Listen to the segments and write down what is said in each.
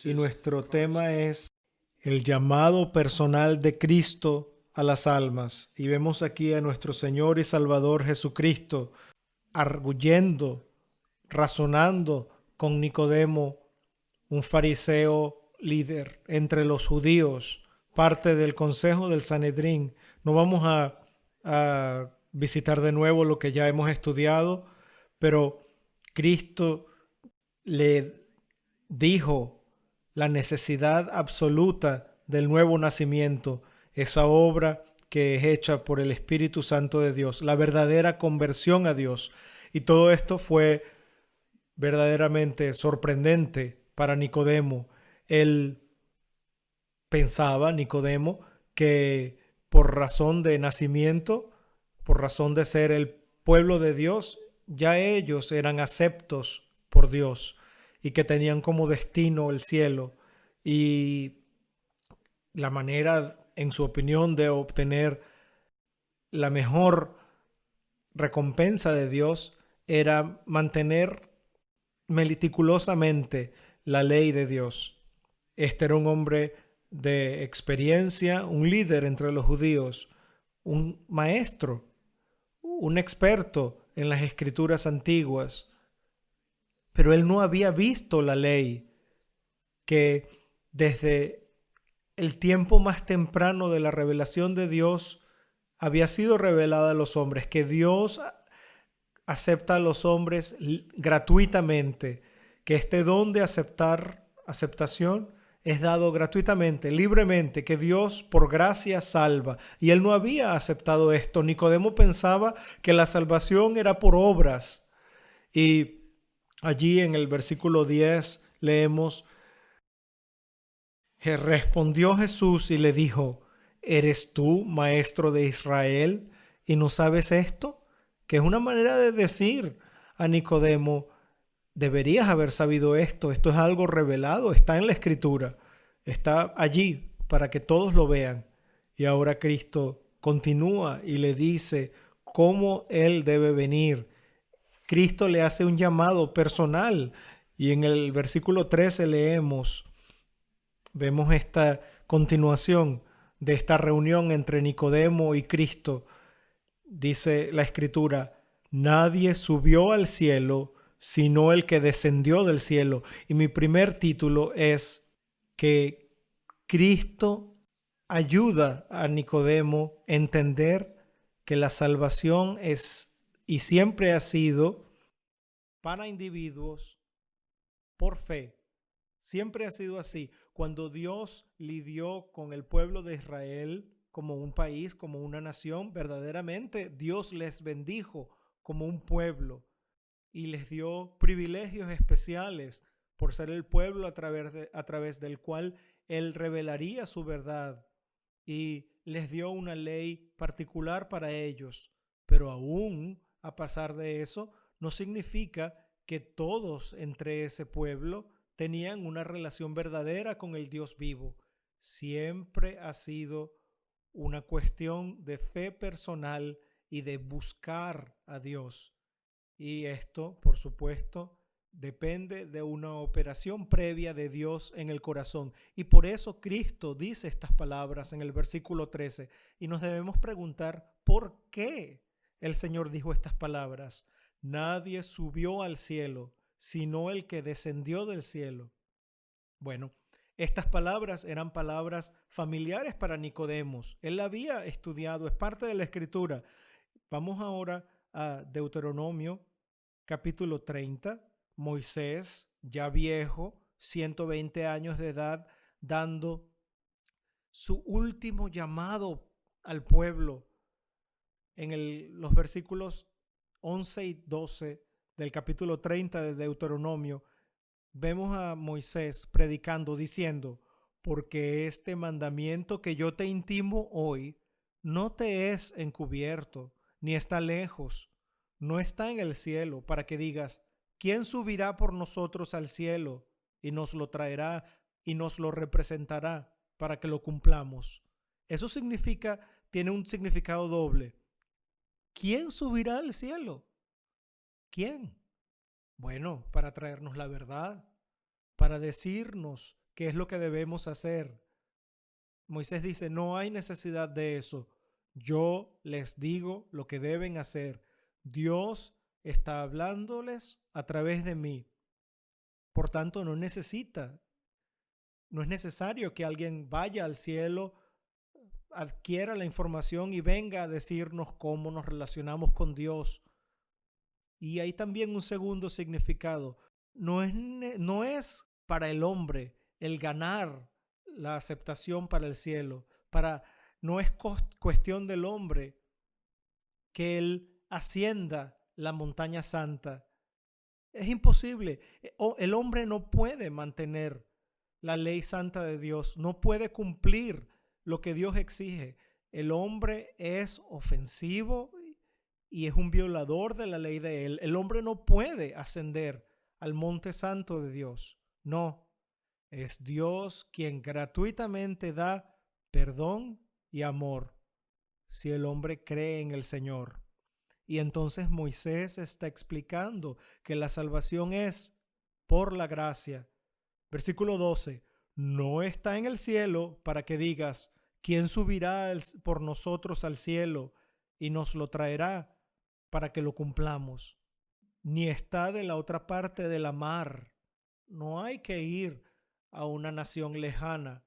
y nuestro tema es el llamado personal de Cristo a las almas. Y vemos aquí a nuestro Señor y Salvador Jesucristo arguyendo, razonando con Nicodemo, un fariseo líder entre los judíos, parte del consejo del Sanedrín. No vamos a visitar de nuevo lo que ya hemos estudiado, pero Cristo le dijo la necesidad absoluta del nuevo nacimiento, esa obra que es hecha por el Espíritu Santo de Dios, la verdadera conversión a Dios. Y todo esto fue verdaderamente sorprendente para Nicodemo. Él pensaba, Nicodemo, que por razón de nacimiento, por razón de ser el pueblo de Dios, ya ellos eran aceptos por Dios y que tenían como destino el cielo. Y la manera, en su opinión, de obtener la mejor recompensa de Dios era mantener meticulosamente la ley de Dios. Este era un hombre de experiencia, un líder entre los judíos, un maestro, un experto en las escrituras antiguas, pero él no había visto la ley que desde el tiempo más temprano de la revelación de Dios había sido revelada a los hombres, que Dios acepta a los hombres gratuitamente, que este don de aceptación es dado gratuitamente, libremente, que Dios por gracia salva. Y él no había aceptado esto. Nicodemo pensaba que la salvación era por obras. Y allí en el versículo 10 leemos: respondió Jesús y le dijo: ¿eres tú, maestro de Israel, y no sabes esto? Que es una manera de decir a Nicodemo: deberías haber sabido esto, esto es algo revelado, está en la Escritura, está allí para que todos lo vean. Y ahora Cristo continúa y le dice cómo Él debe venir. Cristo le hace un llamado personal y en el versículo 13 vemos esta continuación de esta reunión entre Nicodemo y Cristo. Dice la Escritura: nadie subió al cielo sino el que descendió del cielo. Y mi primer título es que Cristo ayuda a Nicodemo a entender que la salvación es y siempre ha sido para individuos por fe. Siempre ha sido así. Cuando Dios lidió con el pueblo de Israel como un país, como una nación, verdaderamente Dios les bendijo como un pueblo y les dio privilegios especiales por ser el pueblo a través del cual Él revelaría su verdad, y les dio una ley particular para ellos. Pero aún a pesar de eso, no significa que todos entre ese pueblo tenían una relación verdadera con el Dios vivo. Siempre ha sido una cuestión de fe personal y de buscar a Dios. Y esto, por supuesto, depende de una operación previa de Dios en el corazón. Y por eso Cristo dice estas palabras en el versículo 13. Y nos debemos preguntar por qué el Señor dijo estas palabras. Nadie subió al cielo, sino el que descendió del cielo. Bueno, estas palabras eran palabras familiares para Nicodemos. Él la había estudiado, es parte de la Escritura. Vamos ahora a Deuteronomio, capítulo 30. Moisés, ya viejo, 120 años de edad, dando su último llamado al pueblo. En los versículos 11 y 12 del capítulo 30 de Deuteronomio, vemos a Moisés predicando, diciendo: porque este mandamiento que yo te intimo hoy no te es encubierto, ni está lejos, no está en el cielo, para que digas: ¿quién subirá por nosotros al cielo y nos lo traerá y nos lo representará para que lo cumplamos? Eso tiene un significado doble. ¿Quién subirá al cielo? ¿Quién? Bueno, para traernos la verdad, para decirnos qué es lo que debemos hacer. Moisés dice, no hay necesidad de eso. Yo les digo lo que deben hacer. Dios está hablándoles a través de mí. Por tanto, no es necesario que alguien vaya al cielo, adquiera la información y venga a decirnos cómo nos relacionamos con Dios. Y hay también un segundo significado. No es para el hombre el ganar la aceptación para el cielo. No es cuestión del hombre que él ascienda la montaña santa. Es imposible. El hombre no puede mantener la ley santa de Dios, no puede cumplir lo que Dios exige. El hombre es ofensivo y es un violador de la ley de él. El hombre no puede ascender al monte santo de Dios. No, es Dios quien gratuitamente da perdón y amor si el hombre cree en el Señor. Y entonces Moisés está explicando que la salvación es por la gracia. Versículo 12, no está en el cielo para que digas, ¿quién subirá por nosotros al cielo y nos lo traerá para que lo cumplamos? Ni está de la otra parte de la mar. No hay que ir a una nación lejana.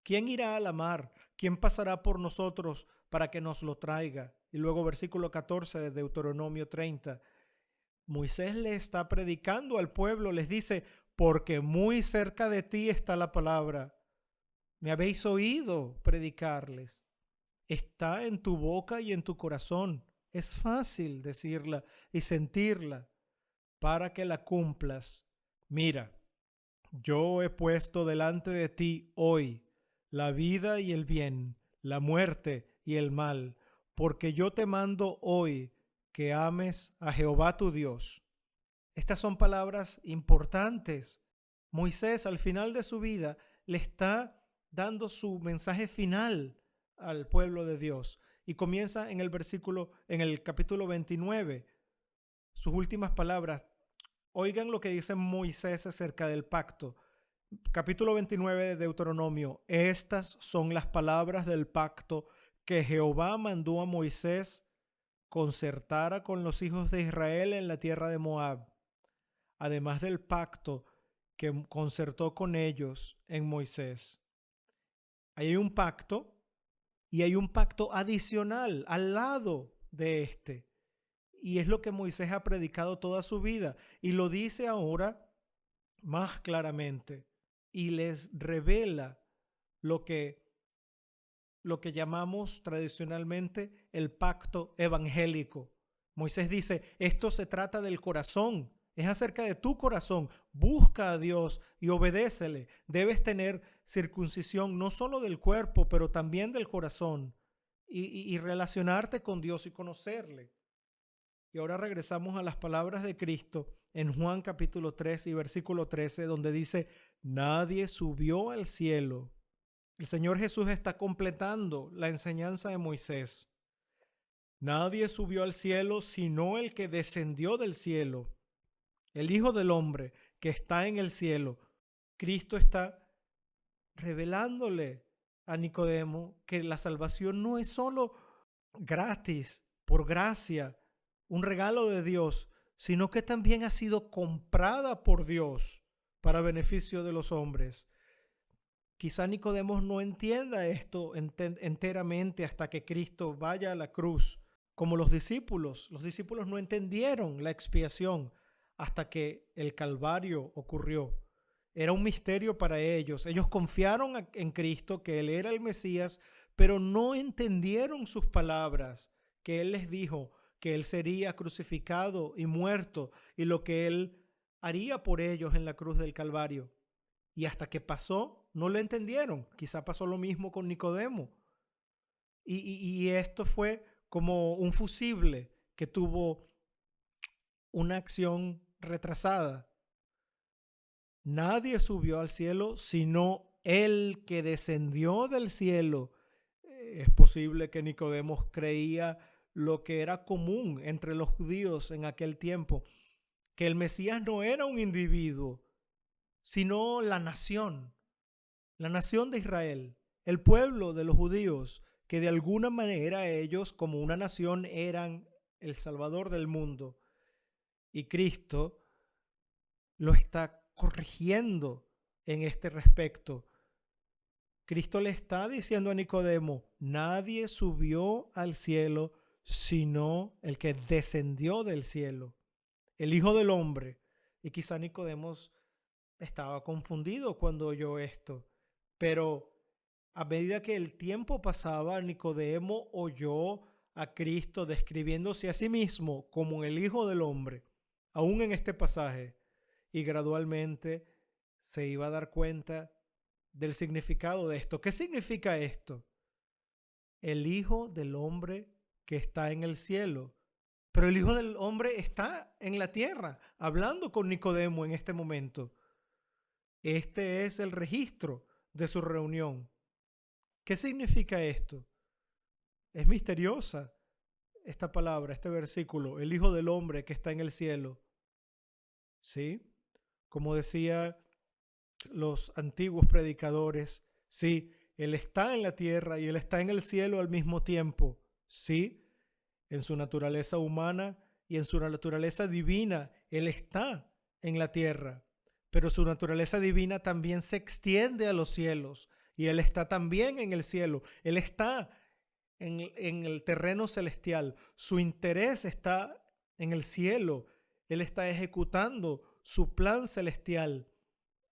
¿Quién irá a la mar? ¿Quién pasará por nosotros para que nos lo traiga? Y luego versículo 14 de Deuteronomio 30. Moisés le está predicando al pueblo, les dice, porque muy cerca de ti está la palabra. Me habéis oído predicarles. Está en tu boca y en tu corazón. Es fácil decirla y sentirla para que la cumplas. Mira, yo he puesto delante de ti hoy la vida y el bien, la muerte y el mal, porque yo te mando hoy que ames a Jehová tu Dios. Estas son palabras importantes. Moisés al final de su vida le está dando su mensaje final al pueblo de Dios y comienza en el capítulo 29. Sus últimas palabras. Oigan lo que dice Moisés acerca del pacto. Capítulo 29 de Deuteronomio. Estas son las palabras del pacto que Jehová mandó a Moisés concertara con los hijos de Israel en la tierra de Moab, además del pacto que concertó con ellos en Moisés. Hay un pacto y hay un pacto adicional al lado de este. Y es lo que Moisés ha predicado toda su vida y lo dice ahora más claramente y les revela lo que llamamos tradicionalmente el pacto evangélico. Moisés dice, esto se trata del corazón, es acerca de tu corazón. Busca a Dios y obedécele. Debes tener circuncisión no solo del cuerpo, pero también del corazón y relacionarte con Dios y conocerle. Y ahora regresamos a las palabras de Cristo en Juan capítulo 3 y versículo 13, donde dice, nadie subió al cielo. El Señor Jesús está completando la enseñanza de Moisés. Nadie subió al cielo sino el que descendió del cielo, el Hijo del Hombre que está en el cielo. Cristo está revelándole a Nicodemo que la salvación no es solo gratis, por gracia, un regalo de Dios, sino que también ha sido comprada por Dios para beneficio de los hombres. Quizá Nicodemo no entienda esto enteramente hasta que Cristo vaya a la cruz, como los discípulos. Los discípulos no entendieron la expiación hasta que el Calvario ocurrió. Era un misterio para ellos. Ellos confiaron en Cristo, que Él era el Mesías, pero no entendieron sus palabras, que Él les dijo que Él sería crucificado y muerto y lo que Él haría por ellos en la cruz del Calvario. Y hasta que pasó, no lo entendieron. Quizá pasó lo mismo con Nicodemo. Y esto fue como un fusible que tuvo una acción retrasada. Nadie subió al cielo sino el que descendió del cielo. Es posible que Nicodemo creía lo que era común entre los judíos en aquel tiempo, que el Mesías no era un individuo, sino la nación de Israel, el pueblo de los judíos, que de alguna manera ellos como una nación eran el Salvador del mundo. Y Cristo lo está corrigiendo en este respecto. Cristo le está diciendo a Nicodemo, nadie subió al cielo sino el que descendió del cielo, el Hijo del Hombre. Y quizá Nicodemo estaba confundido cuando oyó esto, pero a medida que el tiempo pasaba, Nicodemo oyó a Cristo describiéndose a sí mismo como el Hijo del Hombre, aún en este pasaje, y gradualmente se iba a dar cuenta del significado de esto. ¿Qué significa esto? El Hijo del Hombre que está en el cielo. Pero el Hijo del Hombre está en la tierra, hablando con Nicodemo en este momento. Este es el registro de su reunión. ¿Qué significa esto? Es misteriosa esta palabra, este versículo, el Hijo del Hombre que está en el cielo. ¿Sí? Como decía los antiguos predicadores, sí, Él está en la tierra y Él está en el cielo al mismo tiempo. Sí, en su naturaleza humana y en su naturaleza divina, Él está en la tierra, pero su naturaleza divina también se extiende a los cielos y Él está también en el cielo. Él está en el terreno celestial. Su interés está en el cielo. Él está ejecutando su plan celestial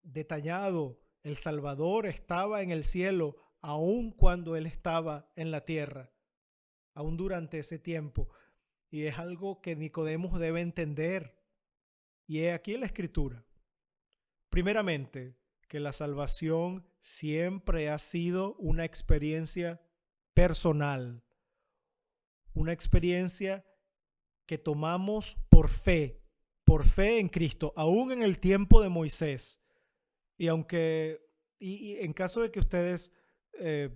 detallado. El Salvador estaba en el cielo aun cuando Él estaba en la tierra, aún durante ese tiempo. Y es algo que Nicodemo debe entender. Y he aquí la Escritura. Primeramente, que la salvación siempre ha sido una experiencia personal, una experiencia que tomamos por fe en Cristo, aún en el tiempo de Moisés. Y en caso de que ustedes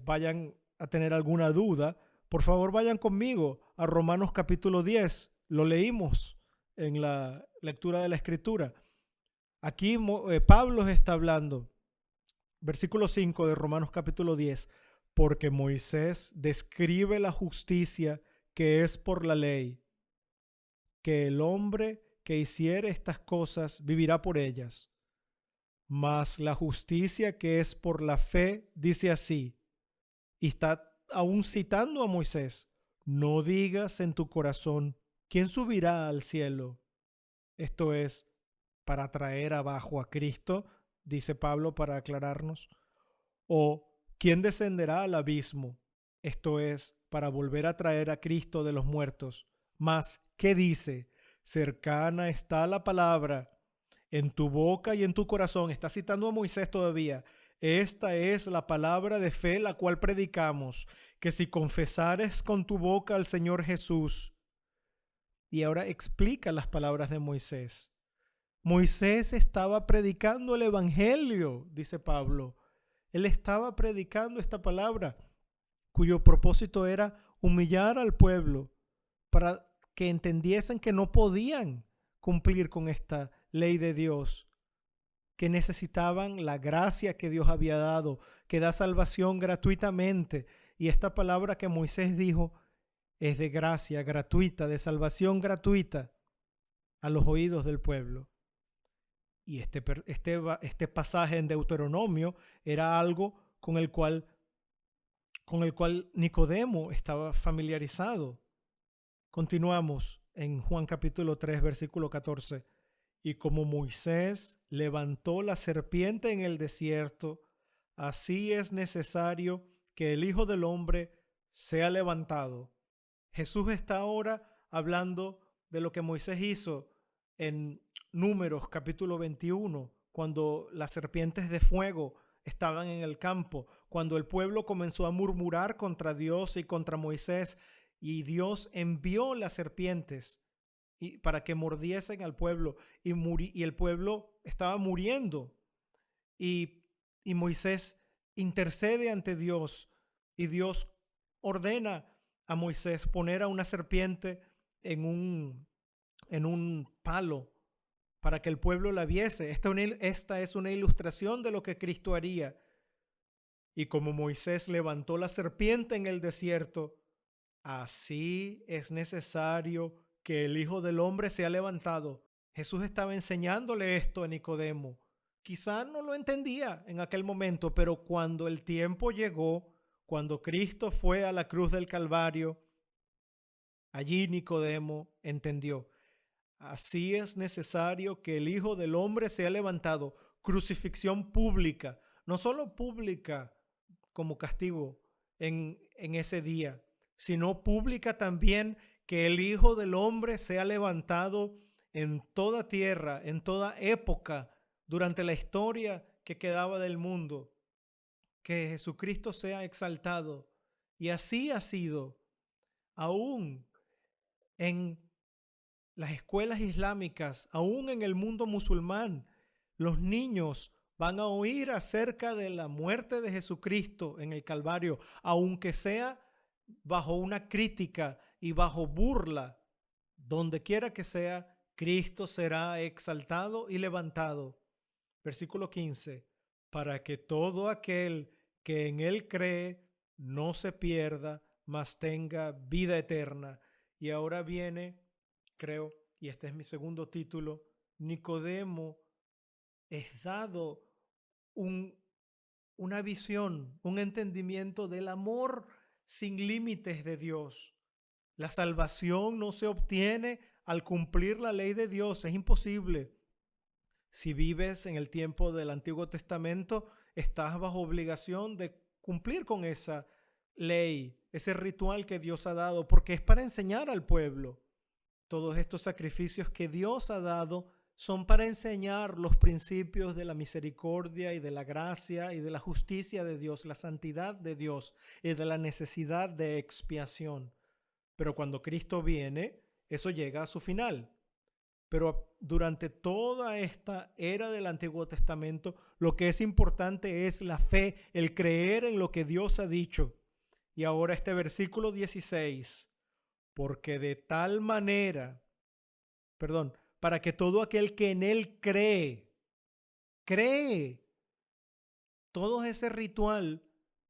vayan a tener alguna duda, por favor vayan conmigo a Romanos capítulo 10. Lo leímos en la lectura de la Escritura. Aquí Pablo está hablando, versículo 5 de Romanos capítulo 10, porque Moisés describe la justicia que es por la ley, que el hombre que hiciere estas cosas vivirá por ellas. Mas la justicia que es por la fe dice así, y está aún citando a Moisés, no digas en tu corazón, ¿quién subirá al cielo? Esto es, para traer abajo a Cristo, dice Pablo para aclararnos, o ¿quién descenderá al abismo? Esto es, para volver a traer a Cristo de los muertos. Mas, ¿qué dice? Cercana está la palabra en tu boca y en tu corazón. Está citando a Moisés todavía. Esta es la palabra de fe la cual predicamos, que si confesares con tu boca al Señor Jesús. Y ahora explica las palabras de Moisés. Moisés estaba predicando el evangelio, dice Pablo. Él estaba predicando esta palabra, cuyo propósito era humillar al pueblo para que entendiesen que no podían cumplir con esta ley de Dios, que necesitaban la gracia que Dios había dado, que da salvación gratuitamente. Y esta palabra que Moisés dijo es de gracia gratuita, de salvación gratuita a los oídos del pueblo. Y este pasaje en Deuteronomio era algo con el cual Nicodemo estaba familiarizado. Continuamos en Juan capítulo 3, versículo 14. Y como Moisés levantó la serpiente en el desierto, así es necesario que el Hijo del Hombre sea levantado. Jesús está ahora hablando de lo que Moisés hizo en Números capítulo 21, cuando las serpientes de fuego estaban en el campo, cuando el pueblo comenzó a murmurar contra Dios y contra Moisés, y Dios envió las serpientes para que mordiesen al pueblo, y el pueblo estaba muriendo. Y Moisés intercede ante Dios, y Dios ordena a Moisés poner a una serpiente en un palo para que el pueblo la viese. Esta es una ilustración de lo que Cristo haría. Y como Moisés levantó la serpiente en el desierto, así es necesario que el Hijo del Hombre sea levantado. Jesús estaba enseñándole esto a Nicodemo. Quizá no lo entendía en aquel momento, pero cuando el tiempo llegó, cuando Cristo fue a la cruz del Calvario, allí Nicodemo entendió. Así es necesario que el Hijo del Hombre sea levantado. Crucifixión pública, no solo pública como castigo en ese día, sino pública también, que el Hijo del Hombre sea levantado en toda tierra, en toda época, durante la historia que quedaba del mundo, que Jesucristo sea exaltado. Y así ha sido, aún en las escuelas islámicas, aún en el mundo musulmán, los niños van a oír acerca de la muerte de Jesucristo en el Calvario, aunque sea bajo una crítica y bajo burla. Donde quiera que sea, Cristo será exaltado y levantado. Versículo 15. Para que todo aquel que en él cree no se pierda, mas tenga vida eterna. Y ahora viene, creo, y este es mi segundo título, Nicodemo es dado una visión, un entendimiento del amor sin límites de Dios. La salvación no se obtiene al cumplir la ley de Dios, es imposible. Si vives en el tiempo del Antiguo Testamento, estás bajo obligación de cumplir con esa ley, ese ritual que Dios ha dado, porque es para enseñar al pueblo. Todos estos sacrificios que Dios ha dado son para enseñar los principios de la misericordia y de la gracia y de la justicia de Dios, la santidad de Dios y de la necesidad de expiación. Pero cuando Cristo viene, eso llega a su final. Pero durante toda esta era del Antiguo Testamento, lo que es importante es la fe, el creer en lo que Dios ha dicho. Y ahora este versículo 16, porque de tal manera, para que todo aquel que en él cree, todo ese ritual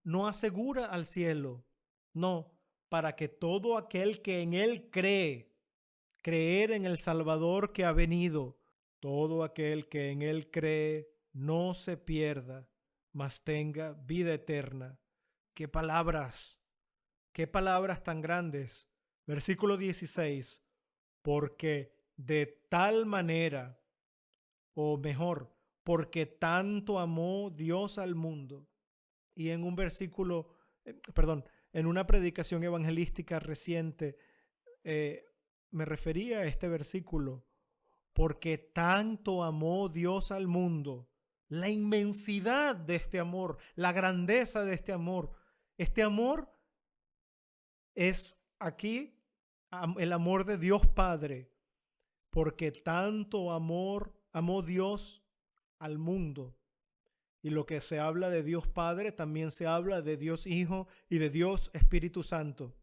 no asegura al cielo, no, para que todo aquel que en él cree, creer en el Salvador que ha venido, todo aquel que en él cree no se pierda, mas tenga vida eterna. ¡Qué palabras! ¡Qué palabras tan grandes! Versículo 16, porque de tal manera, o mejor, porque tanto amó Dios al mundo. Y en un versículo, en una predicación evangelística reciente, me refería a este versículo, porque tanto amó Dios al mundo, la inmensidad de este amor, la grandeza de este amor. Este amor es aquí el amor de Dios Padre, porque tanto amó Dios al mundo. Y lo que se habla de Dios Padre, también se habla de Dios Hijo y de Dios Espíritu Santo.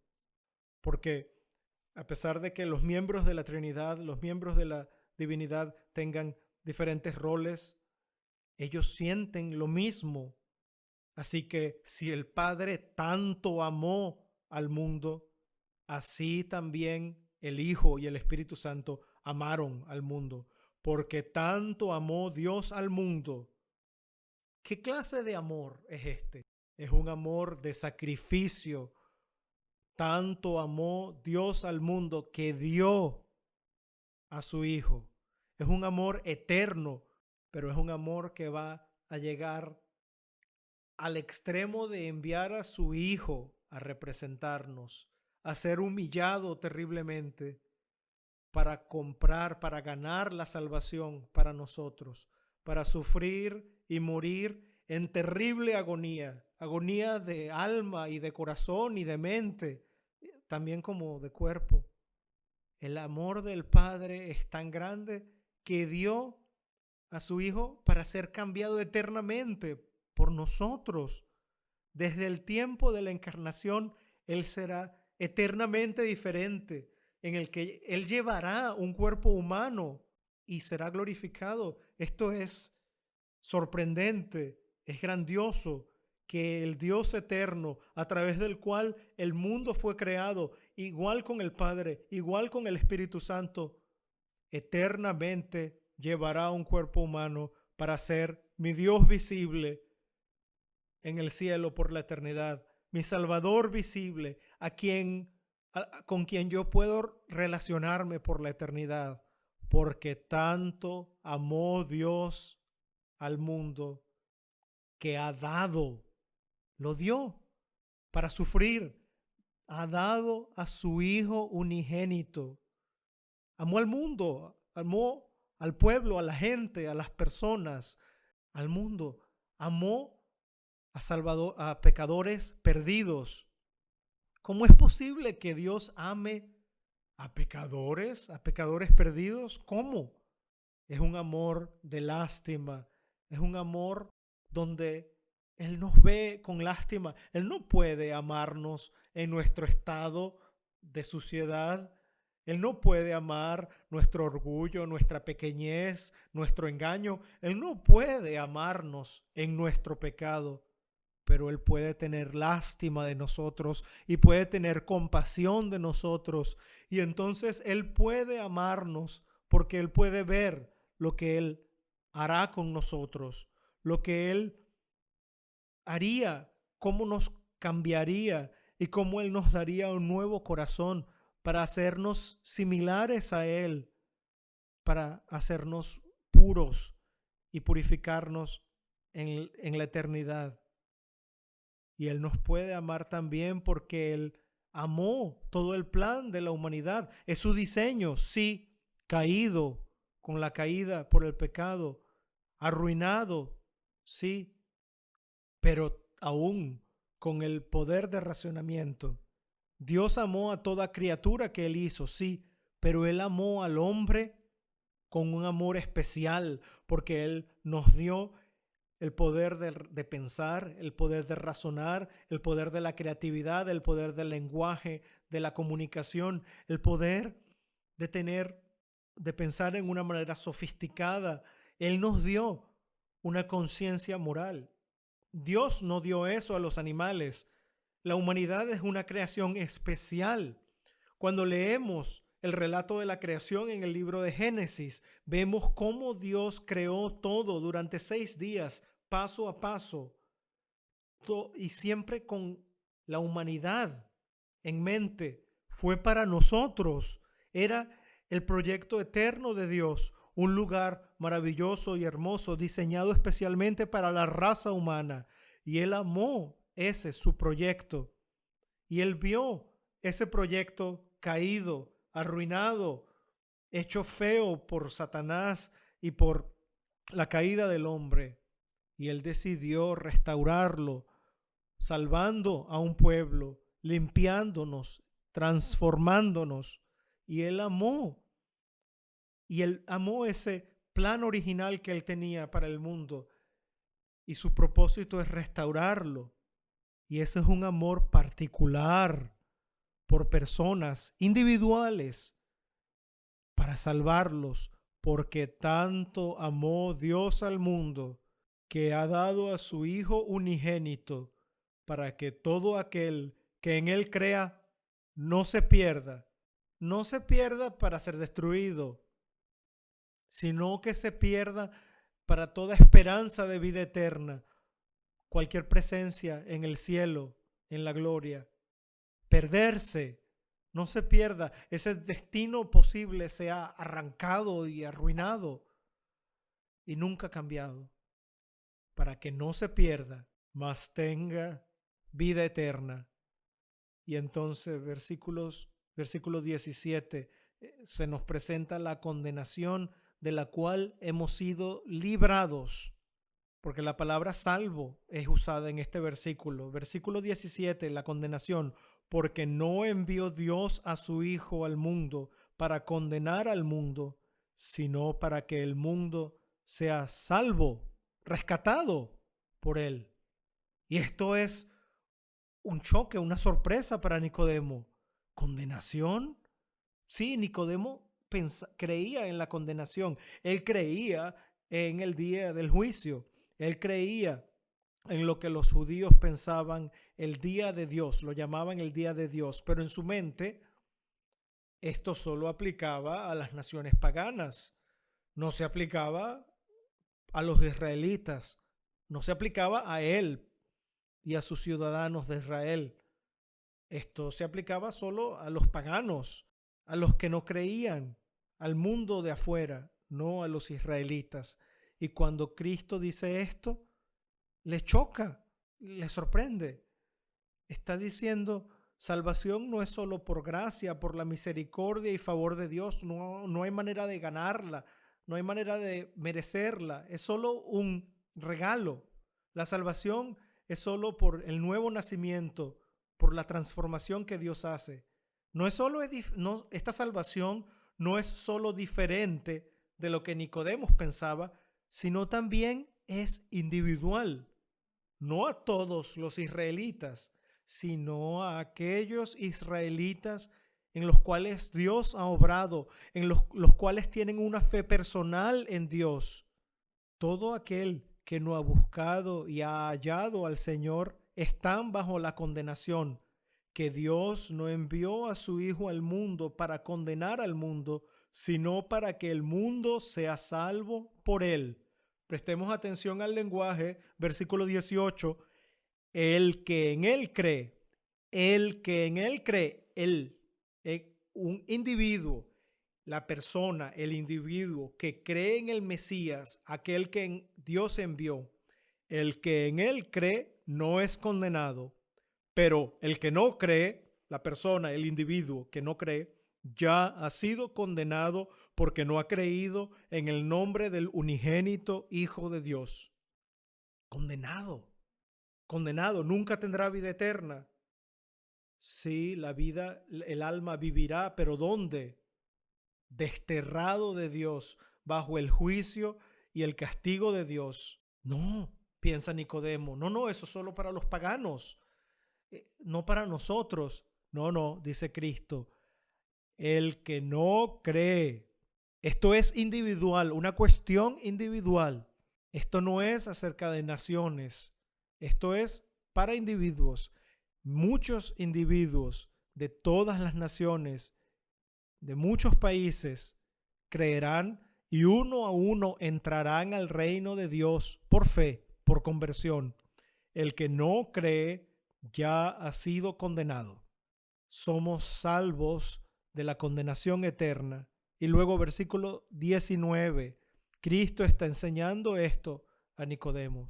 Porque a pesar de que los miembros de la Trinidad, los miembros de la divinidad tengan diferentes roles, ellos sienten lo mismo. Así que si el Padre tanto amó al mundo, así también el Hijo y el Espíritu Santo amaron al mundo. Porque tanto amó Dios al mundo. ¿Qué clase de amor es este? Es un amor de sacrificio. Tanto amó Dios al mundo que dio a su Hijo. Es un amor eterno, pero es un amor que va a llegar al extremo de enviar a su Hijo a representarnos, a ser humillado terriblemente para comprar, para ganar la salvación para nosotros, para sufrir y morir en terrible agonía, agonía de alma y de corazón y de mente, también como de cuerpo. El amor del Padre es tan grande que dio a su Hijo para ser cambiado eternamente por nosotros. Desde el tiempo de la encarnación, Él será eternamente diferente, en el que Él llevará un cuerpo humano y será glorificado. Esto es sorprendente, es grandioso que el Dios eterno, a través del cual el mundo fue creado, igual con el Padre, igual con el Espíritu Santo, eternamente llevará un cuerpo humano para ser mi Dios visible en el cielo por la eternidad, mi Salvador visible, con quien yo puedo relacionarme por la eternidad, porque tanto amó Dios al mundo que ha dado, lo dio para sufrir, ha dado a su Hijo unigénito. Amó al mundo, amó al pueblo, a la gente, a las personas, al mundo. Amó a pecadores perdidos. ¿Cómo es posible que Dios ame a pecadores perdidos? ¿Cómo? Es un amor de lástima, es un amor donde Él nos ve con lástima. Él no puede amarnos en nuestro estado de suciedad. Él no puede amar nuestro orgullo, nuestra pequeñez, nuestro engaño. Él no puede amarnos en nuestro pecado, pero Él puede tener lástima de nosotros y puede tener compasión de nosotros. Y entonces Él puede amarnos porque Él puede ver lo que Él hará con nosotros, lo que Él haría, cómo nos cambiaría y cómo Él nos daría un nuevo corazón para hacernos similares a Él, para hacernos puros y purificarnos en la eternidad. Y Él nos puede amar también porque Él amó todo el plan de la humanidad. Es su diseño, sí, caído con la caída por el pecado, arruinado, sí, pero aún con el poder de racionamiento. Dios amó a toda criatura que Él hizo, sí, pero Él amó al hombre con un amor especial porque Él nos dio el poder de pensar, el poder de razonar, el poder de la creatividad, el poder del lenguaje, de la comunicación, el poder de pensar en una manera sofisticada. Él nos dio una conciencia moral. Dios no dio eso a los animales. La humanidad es una creación especial. Cuando leemos el relato de la creación en el libro de Génesis, vemos cómo Dios creó todo durante 6 días, paso a paso, y siempre con la humanidad en mente. Fue para nosotros. Era el proyecto eterno de Dios, un lugar maravilloso y hermoso, diseñado especialmente para la raza humana. Y Él amó ese su proyecto. Y Él vio ese proyecto caído, arruinado, hecho feo por Satanás y por la caída del hombre. Y Él decidió restaurarlo, salvando a un pueblo, limpiándonos, transformándonos. Y Él amó ese plan original que Él tenía para el mundo. Y su propósito es restaurarlo. Y ese es un amor particular por personas individuales para salvarlos, porque tanto amó Dios al mundo que ha dado a su Hijo unigénito para que todo aquel que en Él crea no se pierda para ser destruido, sino que se pierda para toda esperanza de vida eterna, cualquier presencia en el cielo, en la gloria. Perderse, no se pierda, ese destino posible sea arrancado y arruinado y nunca cambiado, para que no se pierda, mas tenga vida eterna. Y entonces versículo 17 se nos presenta la condenación de la cual hemos sido librados, porque la palabra salvo es usada en este versículo. Versículo 17, la condenación, porque no envió Dios a su Hijo al mundo para condenar al mundo, sino para que el mundo sea salvo, rescatado por Él. Y esto es un choque, una sorpresa para Nicodemo. ¿Condenación? Sí, Nicodemo creía en la condenación. Él creía en el día del juicio. Él creía en lo que los judíos pensaban el día de Dios, lo llamaban el día de Dios, pero en su mente esto solo aplicaba a las naciones paganas, no se aplicaba a los israelitas, no se aplicaba a él y a sus ciudadanos de Israel. Esto se aplicaba solo a los paganos, a los que no creían, al mundo de afuera, no a los israelitas. Y cuando Cristo dice esto, le choca, le sorprende. Está diciendo, salvación no es solo por gracia, por la misericordia y favor de Dios. No hay manera de ganarla, no hay manera de merecerla. Es solo un regalo. La salvación es solo por el nuevo nacimiento, por la transformación que Dios hace. Esta salvación no es solo diferente de lo que Nicodemo pensaba, sino también es individual. No a todos los israelitas, sino a aquellos israelitas en los cuales Dios ha obrado, en los cuales tienen una fe personal en Dios. Todo aquel que no ha buscado y ha hallado al Señor están bajo la condenación, que Dios no envió a su Hijo al mundo para condenar al mundo, sino para que el mundo sea salvo por él. Prestemos atención al lenguaje, versículo 18, el que en él cree, un individuo, la persona, el individuo que cree en el Mesías, aquel que Dios envió, el que en él cree no es condenado, pero el que no cree, la persona, el individuo que no cree, ya ha sido condenado porque no ha creído en el nombre del unigénito Hijo de Dios. Condenado, nunca tendrá vida eterna. Sí, la vida, el alma vivirá, pero ¿dónde? Desterrado de Dios, bajo el juicio y el castigo de Dios. No, piensa Nicodemo, no, eso es solo para los paganos, no para nosotros. No, dice Cristo, el que no cree. Esto es individual, una cuestión individual. Esto no es acerca de naciones, esto es para individuos. Muchos individuos de todas las naciones, de muchos países, creerán y uno a uno entrarán al reino de Dios por fe, por conversión. El que no cree ya ha sido condenado. Somos salvos de la condenación eterna. Y luego versículo 19, Cristo está enseñando esto a Nicodemo.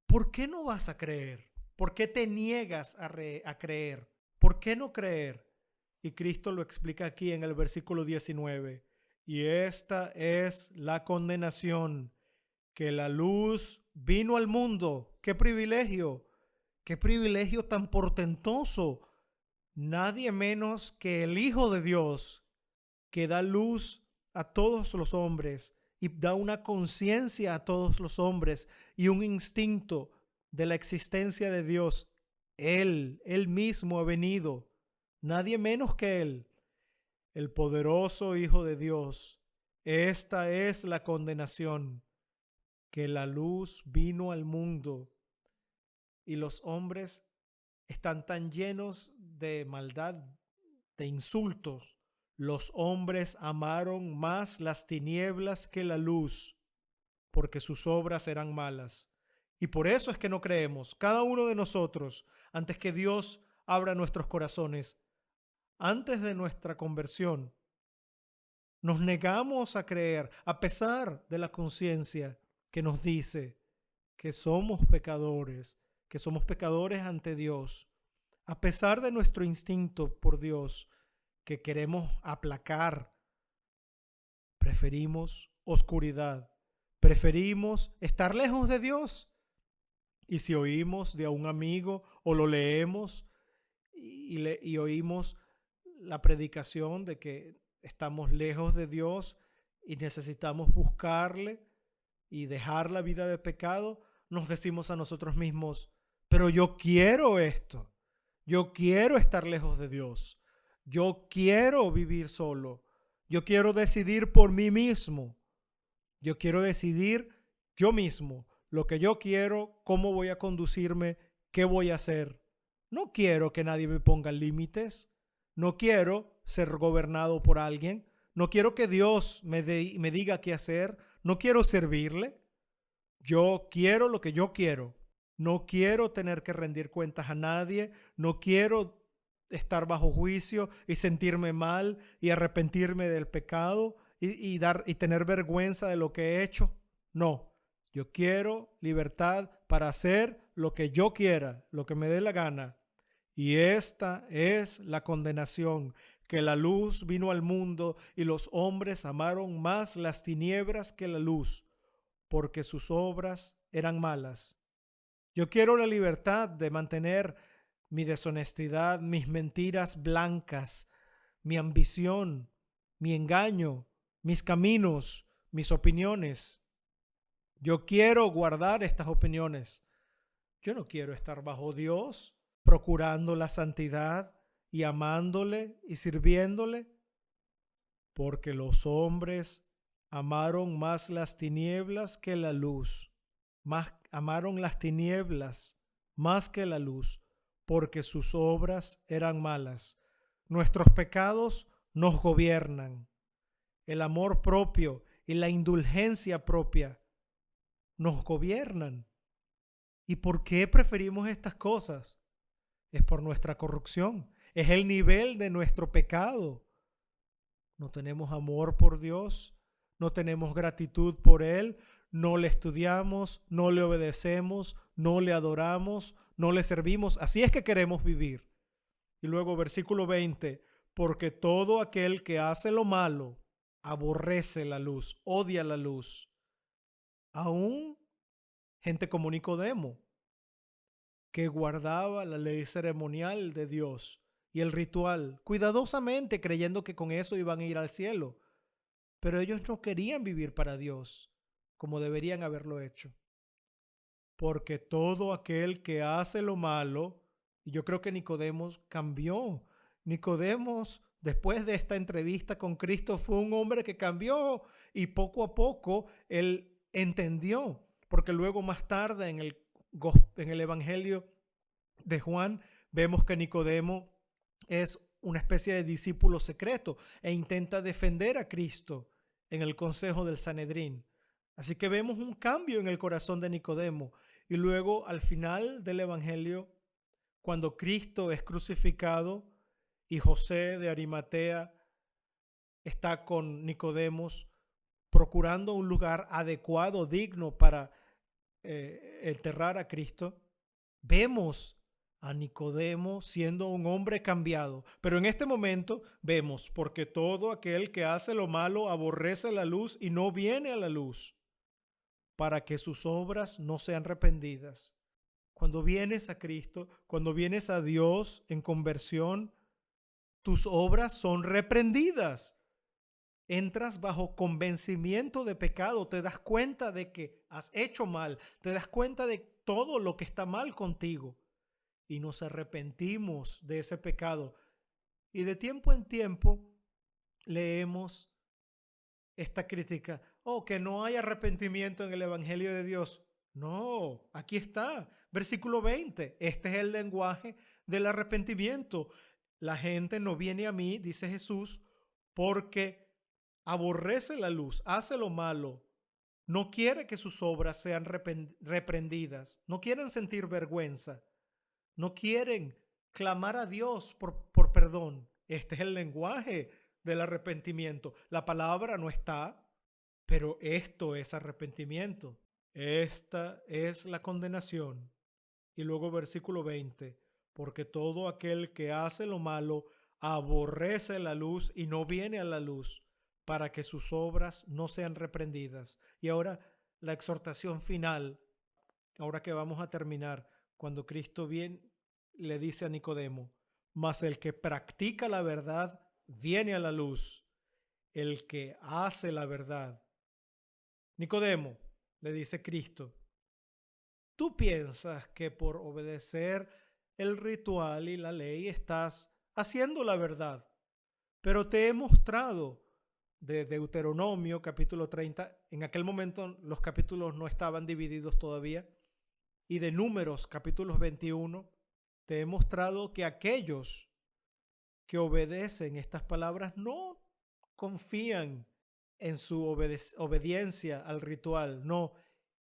¿Por qué no vas a creer? ¿Por qué te niegas a creer? ¿Por qué no creer? Y Cristo lo explica aquí en el versículo 19. Y esta es la condenación, que la luz vino al mundo. ¡Qué privilegio! ¡Qué privilegio tan portentoso! Nadie menos que el Hijo de Dios, que da luz a todos los hombres y da una conciencia a todos los hombres y un instinto de la existencia de Dios. Él mismo ha venido, nadie menos que Él, el poderoso Hijo de Dios. Esta es la condenación, que la luz vino al mundo y los hombres están tan llenos de maldad, de insultos. Los hombres amaron más las tinieblas que la luz, porque sus obras eran malas. Y por eso es que no creemos, cada uno de nosotros, antes que Dios abra nuestros corazones, antes de nuestra conversión, nos negamos a creer, a pesar de la conciencia que nos dice que somos pecadores ante Dios, a pesar de nuestro instinto por Dios que queremos aplacar. Preferimos oscuridad, preferimos estar lejos de Dios. Y si oímos de un amigo o lo leemos y oímos la predicación de que estamos lejos de Dios y necesitamos buscarle y dejar la vida de pecado, nos decimos a nosotros mismos, pero yo quiero esto, yo quiero estar lejos de Dios, yo quiero vivir solo, Yo quiero decidir por mí mismo. Yo quiero decidir yo mismo lo que yo quiero, cómo voy a conducirme, qué voy a hacer. No quiero que nadie me ponga límites. No quiero ser gobernado por alguien. No quiero que Dios me diga qué hacer. No quiero servirle. Yo quiero lo que yo quiero. No quiero tener que rendir cuentas a nadie. No quiero estar bajo juicio y sentirme mal y arrepentirme del pecado y tener vergüenza de lo que he hecho. No, yo quiero libertad para hacer lo que yo quiera, lo que me dé la gana. Y esta es la condenación, que la luz vino al mundo y los hombres amaron más las tinieblas que la luz, porque sus obras eran malas. Yo quiero la libertad de mantener mi deshonestidad, mis mentiras blancas, mi ambición, mi engaño, mis caminos, mis opiniones. Yo quiero guardar estas opiniones. Yo no quiero estar bajo Dios, procurando la santidad y amándole y sirviéndole, porque los hombres amaron más las tinieblas que la luz, amaron las tinieblas más que la luz, porque sus obras eran malas. Nuestros pecados nos gobiernan. El amor propio y la indulgencia propia nos gobiernan. ¿Y por qué preferimos estas cosas? Es por nuestra corrupción. Es el nivel de nuestro pecado. No tenemos amor por Dios. No tenemos gratitud por Él. No le estudiamos, no le obedecemos, no le adoramos, no le servimos. Así es que queremos vivir. Y luego versículo 20. Porque todo aquel que hace lo malo aborrece la luz, odia la luz. Aún gente como Nicodemo, que guardaba la ley ceremonial de Dios y el ritual cuidadosamente, creyendo que con eso iban a ir al cielo. Pero ellos no querían vivir para Dios como deberían haberlo hecho. Porque todo aquel que hace lo malo, y yo creo que Nicodemos cambió. Nicodemos, después de esta entrevista con Cristo, fue un hombre que cambió y poco a poco él entendió. Porque luego más tarde en el Evangelio de Juan vemos que Nicodemo es una especie de discípulo secreto e intenta defender a Cristo en el consejo del Sanedrín. Así que vemos un cambio en el corazón de Nicodemo. Y luego al final del Evangelio, cuando Cristo es crucificado y José de Arimatea está con Nicodemos procurando un lugar adecuado, digno para enterrar a Cristo, vemos a Nicodemo siendo un hombre cambiado. Pero en este momento vemos, porque todo aquel que hace lo malo aborrece la luz y no viene a la luz, para que sus obras no sean reprendidas. Cuando vienes a Cristo, cuando vienes a Dios en conversión, tus obras son reprendidas. Entras bajo convencimiento de pecado, te das cuenta de que has hecho mal, te das cuenta de todo lo que está mal contigo y nos arrepentimos de ese pecado. Y de tiempo en tiempo leemos esta crítica: oh, que no hay arrepentimiento en el Evangelio de Dios. No, aquí está, versículo 20. Este es el lenguaje del arrepentimiento. La gente no viene a mí, dice Jesús, porque aborrece la luz, hace lo malo, no quiere que sus obras sean reprendidas, no quieren sentir vergüenza, no quieren clamar a Dios por perdón. Este es el lenguaje del arrepentimiento. La palabra no está, pero esto es arrepentimiento. Esta es la condenación. Y luego versículo 20, porque todo aquel que hace lo malo aborrece la luz y no viene a la luz, para que sus obras no sean reprendidas. Y ahora la exhortación final, ahora que vamos a terminar, cuando Cristo le dice a Nicodemo: mas el que practica la verdad viene a la luz, el que hace la verdad. Nicodemo, le dice Cristo, tú piensas que por obedecer el ritual y la ley estás haciendo la verdad, pero te he mostrado de Deuteronomio, capítulo 30. En aquel momento los capítulos no estaban divididos todavía. Y de Números, capítulos 21, te he mostrado que aquellos que obedecen estas palabras no confían en su obediencia al ritual. No,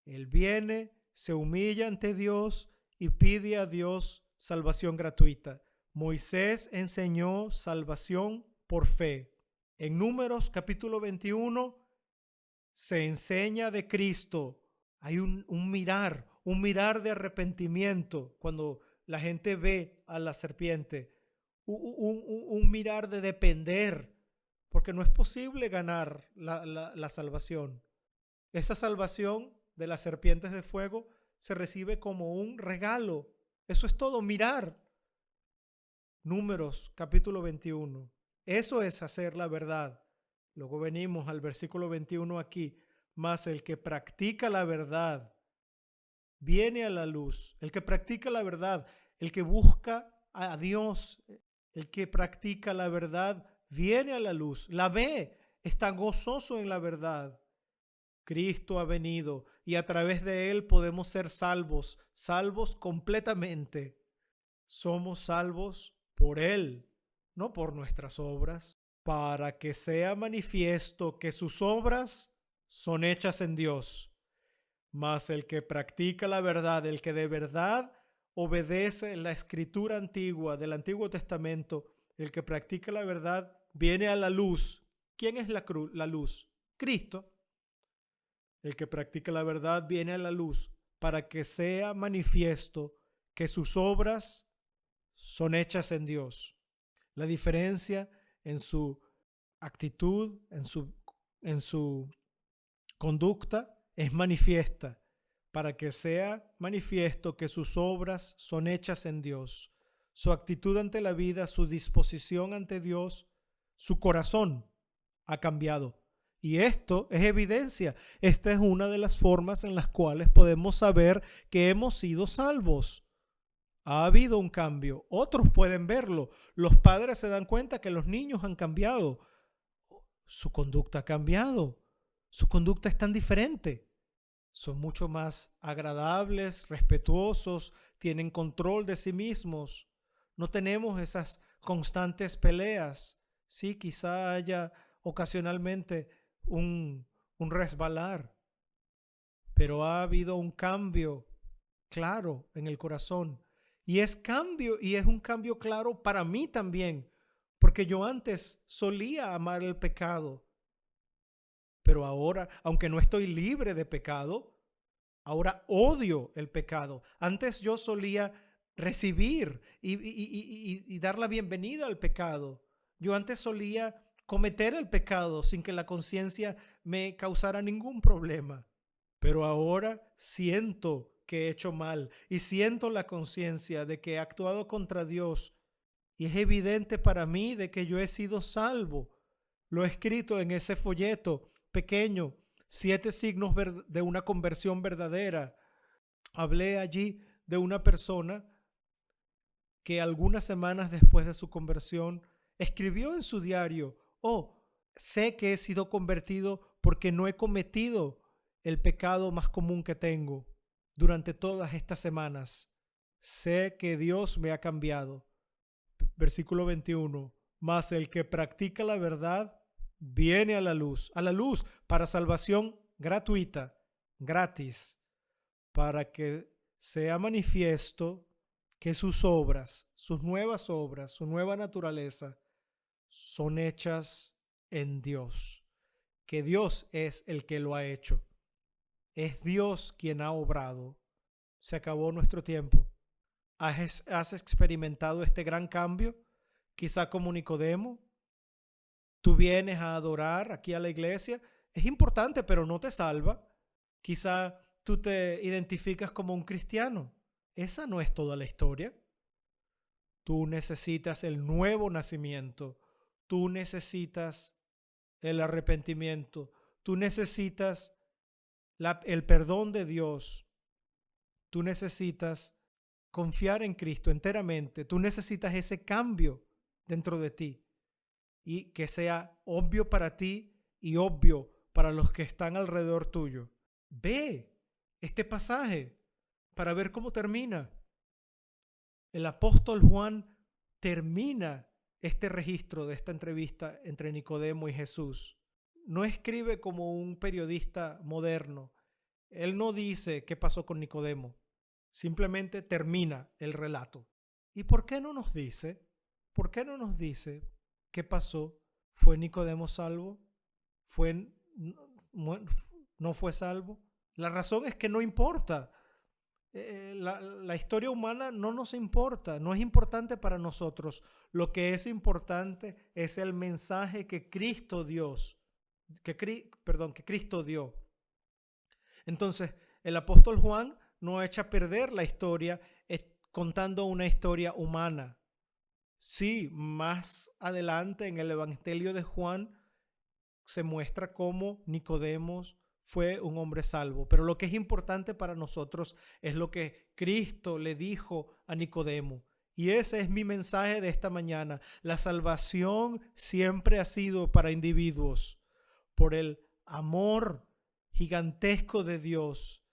él viene, se humilla ante Dios y pide a Dios salvación gratuita. Moisés enseñó salvación por fe. En Números capítulo 21 se enseña de Cristo. Hay un mirar de arrepentimiento cuando la gente ve a la serpiente. Un mirar de depender, porque no es posible ganar la salvación. Esa salvación de las serpientes de fuego se recibe como un regalo. Eso es todo, mirar. Números capítulo 21. Eso es hacer la verdad. Luego venimos al versículo 21 aquí. Mas el que practica la verdad viene a la luz. El que practica la verdad, el que busca a Dios, el que practica la verdad viene a la luz. La ve, está gozoso en la verdad. Cristo ha venido y a través de él podemos ser salvos, salvos completamente. Somos salvos por él, no por nuestras obras, para que sea manifiesto que sus obras son hechas en Dios. Mas el que practica la verdad, el que de verdad obedece la escritura antigua del Antiguo Testamento, el que practica la verdad viene a la luz. ¿Quién es la luz? Cristo. El que practica la verdad viene a la luz para que sea manifiesto que sus obras son hechas en Dios. La diferencia en su actitud, en su conducta es manifiesta para que sea manifiesto que sus obras son hechas en Dios. Su actitud ante la vida, su disposición ante Dios, su corazón ha cambiado. Y esto es evidencia. Esta es una de las formas en las cuales podemos saber que hemos sido salvos. Ha habido un cambio. Otros pueden verlo. Los padres se dan cuenta que los niños han cambiado. Su conducta ha cambiado. Su conducta es tan diferente. Son mucho más agradables, respetuosos, tienen control de sí mismos. No tenemos esas constantes peleas. Sí, quizá haya ocasionalmente un resbalar, pero ha habido un cambio claro en el corazón. Y es un cambio claro para mí también, porque yo antes solía amar el pecado, pero ahora, aunque no estoy libre de pecado, ahora odio el pecado. Antes yo solía recibir y dar la bienvenida al pecado. Yo antes solía cometer el pecado sin que la conciencia me causara ningún problema. Pero ahora siento que he hecho mal y siento la conciencia de que he actuado contra Dios. Y es evidente para mí de que yo he sido salvo. Lo he escrito en ese folleto pequeño, 7 signos de una conversión verdadera. Hablé allí de una persona que algunas semanas después de su conversión escribió en su diario: oh, sé que he sido convertido porque no he cometido el pecado más común que tengo durante todas estas semanas. Sé que Dios me ha cambiado. Versículo 21. Mas el que practica la verdad viene a la luz para salvación gratuita, gratis, para que sea manifiesto que sus obras, sus nuevas obras, su nueva naturaleza son hechas en Dios, que Dios es el que lo ha hecho. Es Dios quien ha obrado. Se acabó nuestro tiempo. ¿Has experimentado este gran cambio? Quizá como Nicodemo. Tú vienes a adorar aquí a la iglesia. Es importante, pero no te salva. Quizá tú te identificas como un cristiano. Esa no es toda la historia. Tú necesitas el nuevo nacimiento. Tú necesitas el arrepentimiento. Tú necesitas el perdón de Dios. Tú necesitas confiar en Cristo enteramente. Tú necesitas ese cambio dentro de ti y que sea obvio para ti y obvio para los que están alrededor tuyo. Ve este pasaje para ver cómo termina. El apóstol Juan termina este registro de esta entrevista entre Nicodemo y Jesús. No escribe como un periodista moderno. Él no dice qué pasó con Nicodemo. Simplemente termina el relato. ¿Y por qué no nos dice? ¿Por qué no nos dice qué pasó? ¿Fue Nicodemo salvo? ¿No fue salvo? La razón es que no importa. La historia humana no nos importa, no es importante para nosotros. Lo que es importante es el mensaje que Cristo dio. Entonces, el apóstol Juan no echa a perder la historia contando una historia humana. Sí, más adelante en el Evangelio de Juan se muestra cómo Nicodemo fue un hombre salvo. Pero lo que es importante para nosotros es lo que Cristo le dijo a Nicodemo. Y ese es mi mensaje de esta mañana. La salvación siempre ha sido para individuos. Por el amor gigantesco de Dios,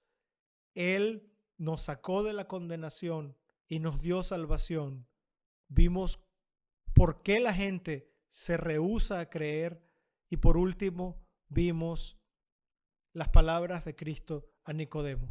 Él nos sacó de la condenación y nos dio salvación. Vimos por qué la gente se rehúsa a creer y por último vimos las palabras de Cristo a Nicodemo.